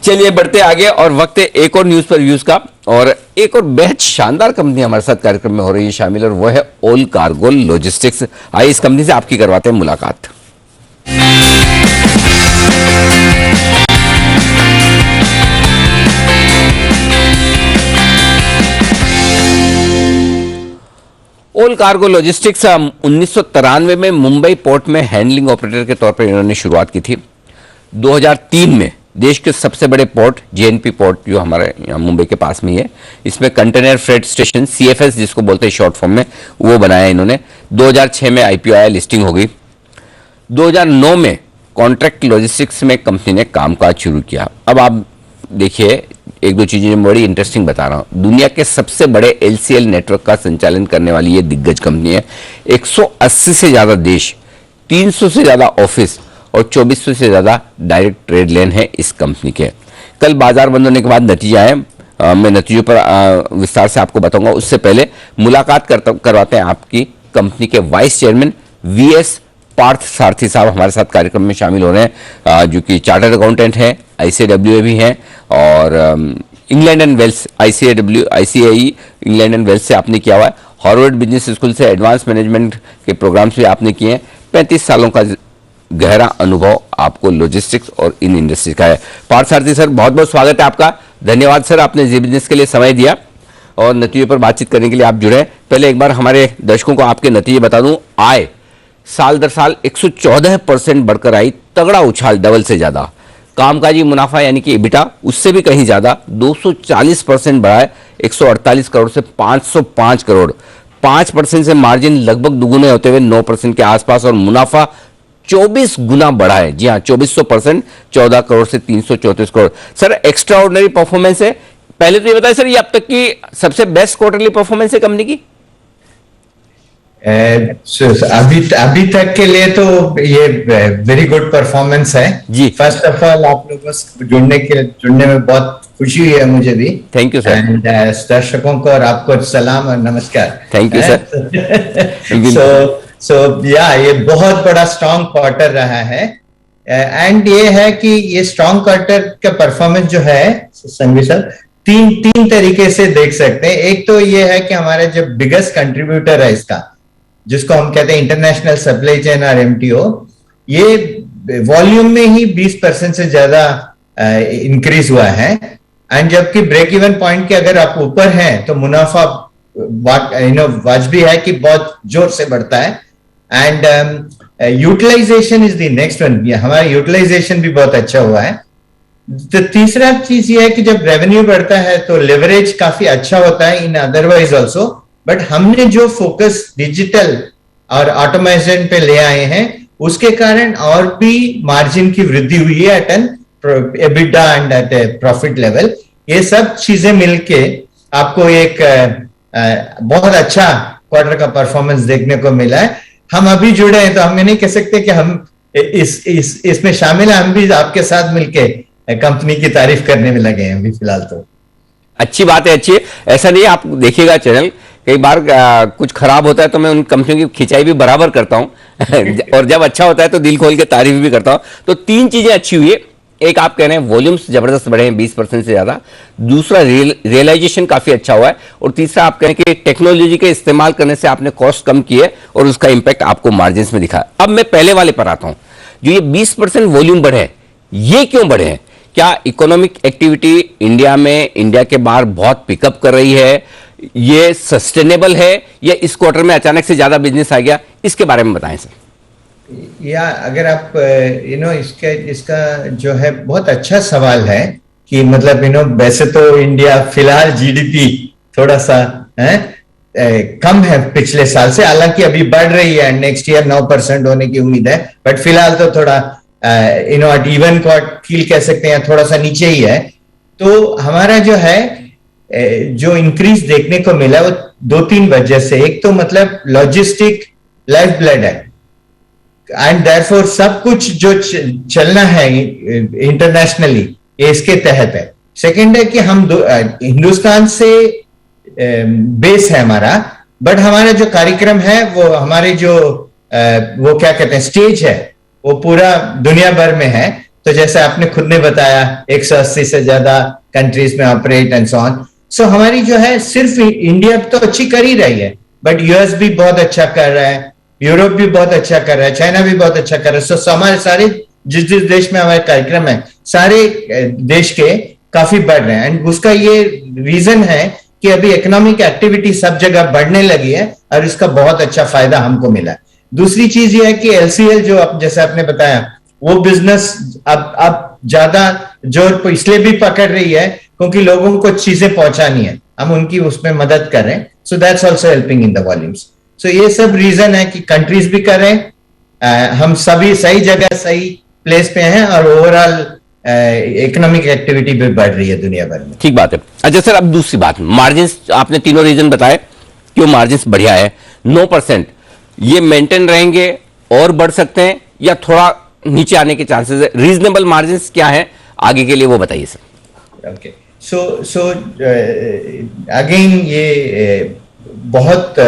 चलिए बढ़ते आगे और वक्त है एक और न्यूज पर व्यूज का। और एक और बेहद शानदार कंपनी हमारे साथ कार्यक्रम में हो रही है शामिल, और वो है ओल कार्गो लॉजिस्टिक्स। आइए इस कंपनी से आपकी करवाते हैं मुलाकात। ओल कार्गो लॉजिस्टिक्स 1993 में मुंबई पोर्ट में हैंडलिंग ऑपरेटर के तौर पर इन्होंने शुरुआत की थी। 2003 में देश के सबसे बड़े पोर्ट जेएनपी पोर्ट जो हमारे यहाँ मुंबई के पास में ही है, इसमें कंटेनर फ्रेट स्टेशन सीएफएस जिसको बोलते हैं शॉर्ट फॉर्म में, वो बनाया इन्होंने। 2006 में आईपीओ आया, लिस्टिंग हो गई। 2009 में कॉन्ट्रैक्ट लॉजिस्टिक्स में कंपनी ने कामकाज शुरू किया। अब आप देखिए, एक दो चीजें मैं बड़ी इंटरेस्टिंग बता रहा हूं। दुनिया के सबसे बड़े एलसीएल नेटवर्क का संचालन करने वाली ये दिग्गज कंपनी है। 180 से ज्यादा देश, 300 से ज्यादा ऑफिस और 2400 से ज्यादा डायरेक्ट ट्रेड लेन है इस कंपनी के। कल बाजार बंद होने के बाद नतीजे आए, मैं नतीजों पर विस्तार से आपको बताऊंगा। उससे पहले मुलाकात करवाते हैं आपकी कंपनी के वाइस चेयरमैन वीएस पार्थ सारथी साहब हमारे साथ कार्यक्रम में शामिल हो रहे हैं, जो कि चार्टर्ड अकाउंटेंट हैं, आईसीएडब्ल्यूए भी हैं, और England and Wales ICAE England and Wales से आपने किया हुआ है। हार्वर्ड बिजनेस स्कूल से एडवांस मैनेजमेंट के प्रोग्राम्स भी आपने किए हैं। 35 सालों का गहरा अनुभव आपको लॉजिस्टिक्स और इन इंडस्ट्री का है। पार्थ सारथी सर, बहुत बहुत स्वागत है आपका। धन्यवाद सर, आपने जी बिजनेस के लिए समय दिया और नतीजों पर बातचीत करने के लिए आप जुड़े। पहले एक बार हमारे दर्शकों को आपके नतीजे बता दूं। आय साल दर साल 114% बढ़कर आई, तगड़ा उछाल, डबल से ज्यादा। कामकाजी मुनाफा यानी कि EBITDA उससे भी कहीं ज्यादा 240% बढ़ा है, 148 करोड़ से 505 करोड़। 5% से मार्जिन लगभग दुगुने होते हुए 9% के आसपास, और मुनाफा 24 गुना बढ़ा है। जी हाँ, 2400%, 14 करोड़ से 334 crore. Sir, extra ordinary performance है। पहले तो ये बताएं सर, ये अब तक की सबसे बेस्ट क्वार्टरली परफॉर्मेंस है कंपनी की? अभी तक के लिए तो ये वेरी गुड परफॉर्मेंस है जी। फर्स्ट ऑफ ऑल आप लोगों से जुड़ने में बहुत खुशी हुई है मुझे भी। Thank you sir. एंड दर्शकों को और आपको सलाम और नमस्कार। Thank you sir. सो या ये बहुत बड़ा स्ट्रॉन्ग क्वार्टर रहा है। एंड ये है कि ये स्ट्रॉन्ग क्वार्टर का परफॉर्मेंस जो है संघवी सर, तीन तरीके से देख सकते हैं। एक तो ये है कि हमारे जो बिगेस्ट कंट्रीब्यूटर है इसका, जिसको हम कहते हैं इंटरनेशनल सप्लाई चेन और एमटीओ, ये वॉल्यूम में ही 20% से ज्यादा इंक्रीज हुआ है। एंड जबकि ब्रेक इवन पॉइंट के अगर आप ऊपर हैं तो मुनाफा वाजबी है कि बहुत जोर से बढ़ता है। And utilization is the next one, हमारा यूटिलाइजेशन भी बहुत अच्छा हुआ है। तो तीसरा चीज ये है कि जब रेवेन्यू बढ़ता है तो लेवरेज काफी अच्छा होता है इन अदरवाइज ऑल्सो। बट हमने जो फोकस डिजिटल और ऑटोमेशन पे ले आए हैं, उसके कारण और भी मार्जिन की वृद्धि हुई है at an EBITDA and at a profit level. ये सब चीजें मिलके आपको एक बहुत अच्छा क्वार्टर का परफॉर्मेंस देखने को मिला है। हम अभी जुड़े हैं तो हम ये नहीं कह सकते कि हम इसमें शामिल हैं। हम भी आपके साथ मिलके कंपनी की तारीफ करने में लगे हैं अभी फिलहाल। तो अच्छी बात है, अच्छी है। ऐसा नहीं है, आप देखिएगा चैनल, कई बार कुछ खराब होता है तो मैं उन कंपनियों की खिंचाई भी बराबर करता हूं और जब अच्छा होता है तो दिल खोल के तारीफ भी करता हूं। तो तीन चीजें अच्छी हुई है। एक, आप कह रहे हैं वॉल्यूम्स जबरदस्त बढ़े हैं 20% से ज्यादा। दूसरा, रियलाइजेशन काफी अच्छा हुआ है। और तीसरा, आप कह रहे हैं कि टेक्नोलॉजी के इस्तेमाल करने से आपने कॉस्ट कम की है और उसका इंपैक्ट आपको मार्जिन में दिखा है। अब मैं पहले वाले पर आता हूं, जो ये 20% वॉल्यूम बढ़े, ये क्यों बढ़े हैं? क्या इकोनॉमिक एक्टिविटी इंडिया में, इंडिया के बाहर बहुत पिकअप कर रही है? ये सस्टेनेबल है या इस क्वार्टर में अचानक से ज्यादा बिजनेस आ गया? इसके बारे में बताएं सर। या अगर आप इसका जो है बहुत अच्छा सवाल है कि मतलब वैसे तो इंडिया फिलहाल जीडीपी थोड़ा सा कम है पिछले साल से, हालांकि अभी बढ़ रही है। नेक्स्ट ईयर 9% होने की उम्मीद है, बट फिलहाल तो थोड़ा एट इवन क्वार्टिल कह सकते हैं, थोड़ा सा नीचे ही है। तो हमारा जो है जो इंक्रीज देखने को मिला वो 2-3 वजह से। एक तो मतलब लॉजिस्टिक लाइफ ब्लड है एंड देयरफॉर सब कुछ जो चलना है इंटरनेशनली ये इसके तहत है। सेकंड है कि हम हिंदुस्तान से बेस है हमारा, बट हमारा जो कार्यक्रम है वो हमारे जो वो क्या कहते हैं स्टेज है, वो पूरा दुनिया भर में है। तो जैसे आपने खुद ने बताया 180 से ज्यादा कंट्रीज में ऑपरेट एंड सो ऑन। सो हमारी जो है सिर्फ इंडिया तो अच्छी कर ही रही है, बट यूएस भी बहुत अच्छा कर रहा है, यूरोप भी बहुत अच्छा कर रहा है, चाइना भी बहुत अच्छा कर रहा है। सो हमारे सारे जिस जिस देश में हमारे कार्यक्रम है, सारे देश के काफी बढ़ रहे हैं। एंड उसका ये रीजन है कि अभी इकोनॉमिक एक्टिविटी सब जगह बढ़ने लगी है और इसका बहुत अच्छा फायदा हमको मिला है। दूसरी चीज ये है कि एलसीएल जो जैसे आपने बताया, वो बिजनेस अब ज्यादा जोर इसलिए भी पकड़ रही है क्योंकि लोगों को चीजें पहुंचानी है, हम उनकी उसमें मदद कर रहे हैं। So that's also helping in the volumes. So ये सब रीजन है कि कंट्रीज भी कर रहे हैं, हम सभी सही जगह सही प्लेस पे हैं और ओवरऑल इकोनॉमिक एक्टिविटी भी बढ़ रही है दुनिया भर में। ठीक बात है। अच्छा सर, अब दूसरी बात, मार्जिन आपने तीनों रीजन बताए कि वो मार्जिन बढ़िया है, 9%, ये मेंटेन रहेंगे और बढ़ सकते हैं या थोड़ा नीचे आने के चांसेस है? रीजनेबल मार्जिन क्या है आगे के लिए, वो बताइए सर। ओके, सो अगेन ये बहुत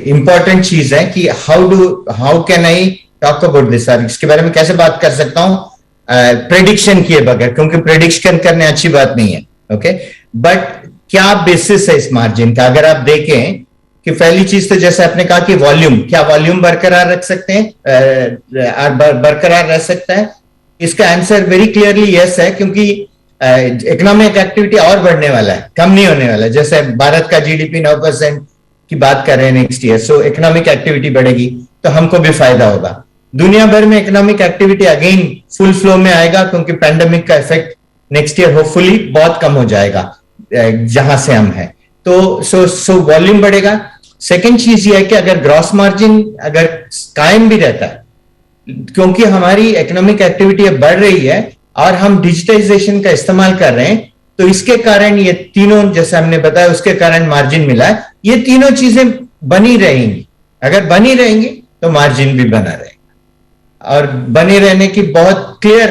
इंपॉर्टेंट चीज है कि how can I talk about this, इसके बारे में कैसे बात कर सकता हूं प्रेडिक्शन किए बगैर, क्योंकि प्रेडिक्शन करने अच्छी बात नहीं है। ओके, बट क्या बेसिस है इस मार्जिन का? अगर आप देखें कि पहली चीज तो जैसे आपने कहा कि वॉल्यूम, क्या वॉल्यूम बरकरार रख सकते हैं, बरकरार रह सकता है? इसका आंसर वेरी क्लियरली यस है, क्योंकि इकोनॉमिक एक्टिविटी और बढ़ने वाला है, कम नहीं होने वाला है। जैसे भारत का जीडीपी 9% की बात कर रहे हैं नेक्स्ट ईयर, सो इकोनॉमिक एक्टिविटी बढ़ेगी तो हमको भी फायदा होगा। दुनिया भर में economic activity again full flow में आएगा, क्योंकि पैंडेमिक का इफेक्ट नेक्स्ट ईयर होपफुली बहुत कम हो जाएगा जहां से हम हैं। तो सो वॉल्यूम बढ़ेगा। सेकेंड चीज ये है कि अगर ग्रॉस मार्जिन अगर कायम भी रहता है, क्योंकि हमारी इकोनॉमिक एक्टिविटी अब बढ़ रही है और हम डिजिटाइजेशन का इस्तेमाल कर रहे हैं, तो इसके कारण ये तीनों जैसे हमने बताया उसके कारण मार्जिन मिला है। ये तीनों चीजें बनी रहेंगी, अगर बनी रहेंगी तो मार्जिन भी बना रहेगा। और बने रहने की बहुत क्लियर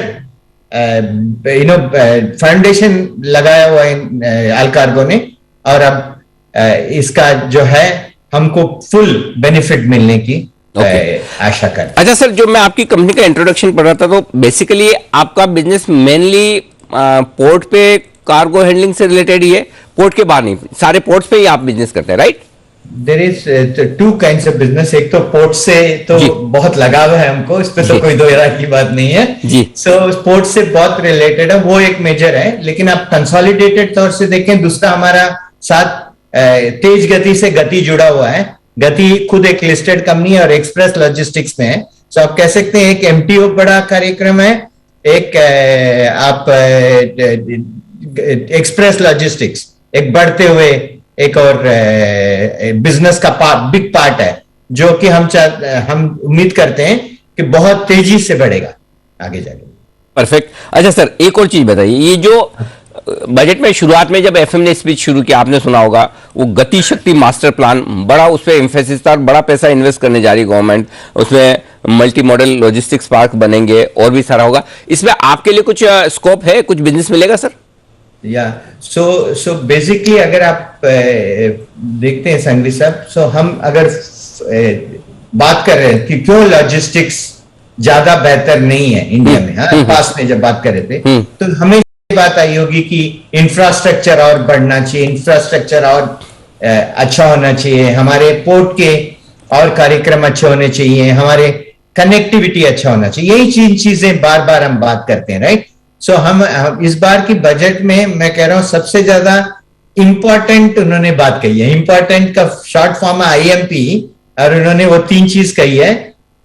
फाउंडेशन लगाया हुआ है अल्कार्गो ने, और अब इसका जो है हमको फुल बेनिफिट मिलने की आशा कर। अच्छा सर, जो मैं आपकी कंपनी का इंट्रोडक्शन पढ़ रहा था, तो बेसिकली आपका बिजनेस मेनली पोर्ट पे कार्गो हैंडलिंग से रिलेटेड ही है, पोर्ट के बाहर नहीं, सारे पोर्ट्स पे ही आप बिजनेस करते हैं, right? There is two kinds of business. एक तो पोर्ट से तो बहुत लगाव है हमको, इस पे तो कोई दो राय की बात नहीं है जी। सो पोर्ट से बहुत रिलेटेड है, वो एक मेजर है। लेकिन आप कंसोलिडेटेड तौर से देखें, दूसरा हमारा साथ तेज गति से गति जुड़ा हुआ है। गति खुद एक लिस्टेड कंपनी है और एक्सप्रेस लॉजिस्टिक्स में है। सो आप कह सकते हैं एक एमटीओ बड़ा कार्यक्रम है, एक आप एक्सप्रेस लॉजिस्टिक्स एक बढ़ते हुए एक और बिजनेस का बिग पार्ट है, जो कि हम उम्मीद करते हैं कि बहुत तेजी से बढ़ेगा आगे जाके। परफेक्ट। अच्छा सर, एक और चीज बताइए, ये जो बजट में शुरुआत में जब एफएम ने स्पीच शुरू किया, आपने सुना होगा, वो गति शक्ति मास्टर प्लान, बड़ा उस पर एम्फेसिस था, बड़ा पैसा इन्वेस्ट करने जा रही गवर्नमेंट, उसमें मल्टी मॉडल लॉजिस्टिक्स पार्क बनेंगे और भी सारा होगा। इसमें आपके लिए कुछ स्कोप है, कुछ बिजनेस मिलेगा सर? या सो बेसिकली अगर आप देखते हैं संघवी साहब, सो हम अगर बात कर रहे हैं कि क्यों लॉजिस्टिक्स ज्यादा बेहतर नहीं है इंडिया में, पास में जब बात कर रहे थे, तो हमें बात आई होगी कि इंफ्रास्ट्रक्चर और बढ़ना चाहिए, इंफ्रास्ट्रक्चर और अच्छा होना चाहिए, हमारे पोर्ट के और कार्यक्रम अच्छे होने चाहिए, हमारे कनेक्टिविटी अच्छा होना चाहिए। यही चीजें बार बार हम बात करते हैं, राइट? सो हम इस बार की बजट में मैं कह रहा हूं सबसे ज्यादा इंपॉर्टेंट उन्होंने बात कही है। इंपॉर्टेंट का शॉर्ट फॉर्म है आईएमपी, और उन्होंने वो तीन चीज कही है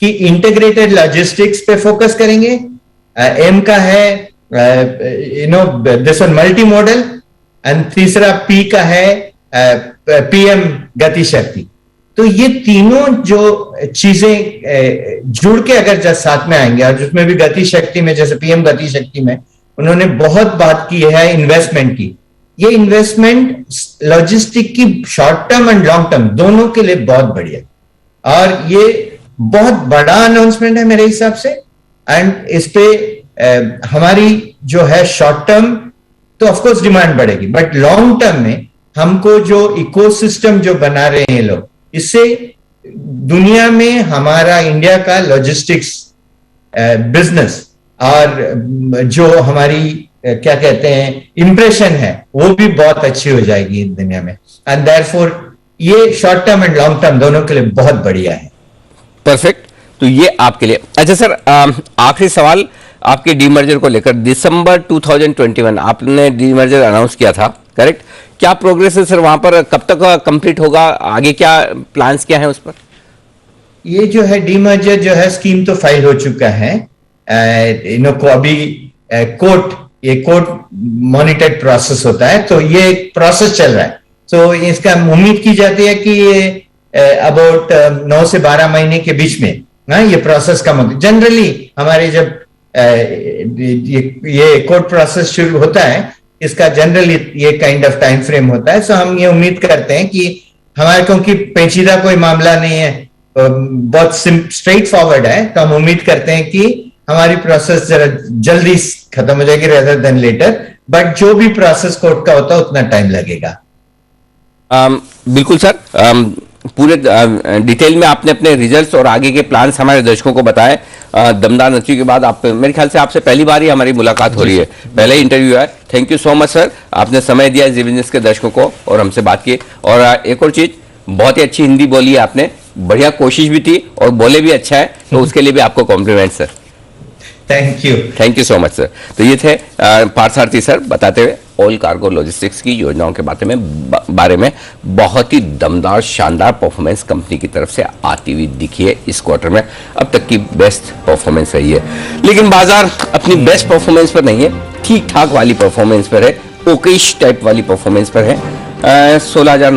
कि इंटीग्रेटेड लॉजिस्टिक्स पे फोकस करेंगे, एम का है this one multi modal, and तीसरा पी का है पीएम गति शक्ति। तो ये तीनों जो चीजें जुड़ के अगर साथ में आएंगे, और जिसमें भी गति शक्ति में, जैसे पीएम गति शक्ति में उन्होंने बहुत बात की है इन्वेस्टमेंट की। ये इन्वेस्टमेंट लॉजिस्टिक की short term and long term दोनों के लिए बहुत बढ़िया, और ये बहुत बड़ा अनाउंसमेंट है मेरे हिसाब से। एंड इस पे हमारी जो है शॉर्ट टर्म तो ऑफकोर्स डिमांड बढ़ेगी, बट लॉन्ग टर्म में हमको जो इकोसिस्टम जो बना रहे हैं लोग, इससे दुनिया में हमारा इंडिया का लॉजिस्टिक्स बिजनेस और जो हमारी क्या कहते हैं इंप्रेशन है वो भी बहुत अच्छी हो जाएगी इस दुनिया में। एंड देयरफॉर ये short term and long term दोनों के लिए बहुत बढ़िया है। परफेक्ट। तो ये आपके लिए। अच्छा सर, आखिरी सवाल आपके डीमर्जर को लेकर। दिसंबर 2021 आपने डीमर्जर अनाउंस किया था, करेक्ट? क्या प्रोग्रेस है सर वहां पर? कब तक कंप्लीट होगा? आगे क्या प्लान्स क्या है उस पर? ये जो है डीमर्जर जो है स्कीम तो फाइल हो चुका है। को अभी कोर्ट मॉनिटर्ड प्रोसेस होता है, तो ये एक प्रोसेस चल रहा है। तो इसका उम्मीद की जाती है कि ये अबाउट 9 से 12 महीने के बीच में ये प्रोसेस का जनरली हमारे जब ये कोर्ट प्रोसेस शुरू होता है, इसका जनरली ये काइंड ऑफ टाइम फ्रेम होता है। सो हम ये उम्मीद करते हैं कि हमारे, क्योंकि पेचीदा कोई मामला नहीं है, बहुत स्ट्रेट फॉरवर्ड है, तो हम उम्मीद करते हैं कि हमारी प्रोसेस जरा जल्दी खत्म हो जाएगी रेदर देन लेटर। बट जो भी प्रोसेस कोर्ट का होता है उतना टाइम लगेगा। बिल्कुल सर, पूरे डिटेल में आपने अपने रिजल्ट्स और आगे के प्लान्स हमारे दर्शकों को बताए। दमदार नतीजों के बाद आप, मेरे ख्याल से आपसे पहली बार ही हमारी मुलाकात हो रही है, पहले ही इंटरव्यू है। Thank you so much sir, आपने समय दिया जी बिजनेस के दर्शकों को और हमसे बात की। और एक और चीज, बहुत ही अच्छी हिंदी बोली है आपने, बढ़िया कोशिश भी थी और बोले भी अच्छा है, तो उसके लिए भी आपको compliment sir. Thank you so much sir. तो ये थे पार्थसारथी सर बताते हुए ऑल कार्गो लॉजिस्टिक्स की योजनाओं के बारे में बहुत ही दमदार शानदार परफॉर्मेंस कंपनी की तरफ से आती हुई दिखी है इस क्वार्टर में। अब तक की बेस्ट परफॉर्मेंस रही है, लेकिन बाजार अपनी बेस्ट परफॉर्मेंस पर नहीं है, ठीक ठाक वाली परफॉर्मेंस पर है, ओकेश टाइप वाली परफॉर्मेंस पर है। 16,000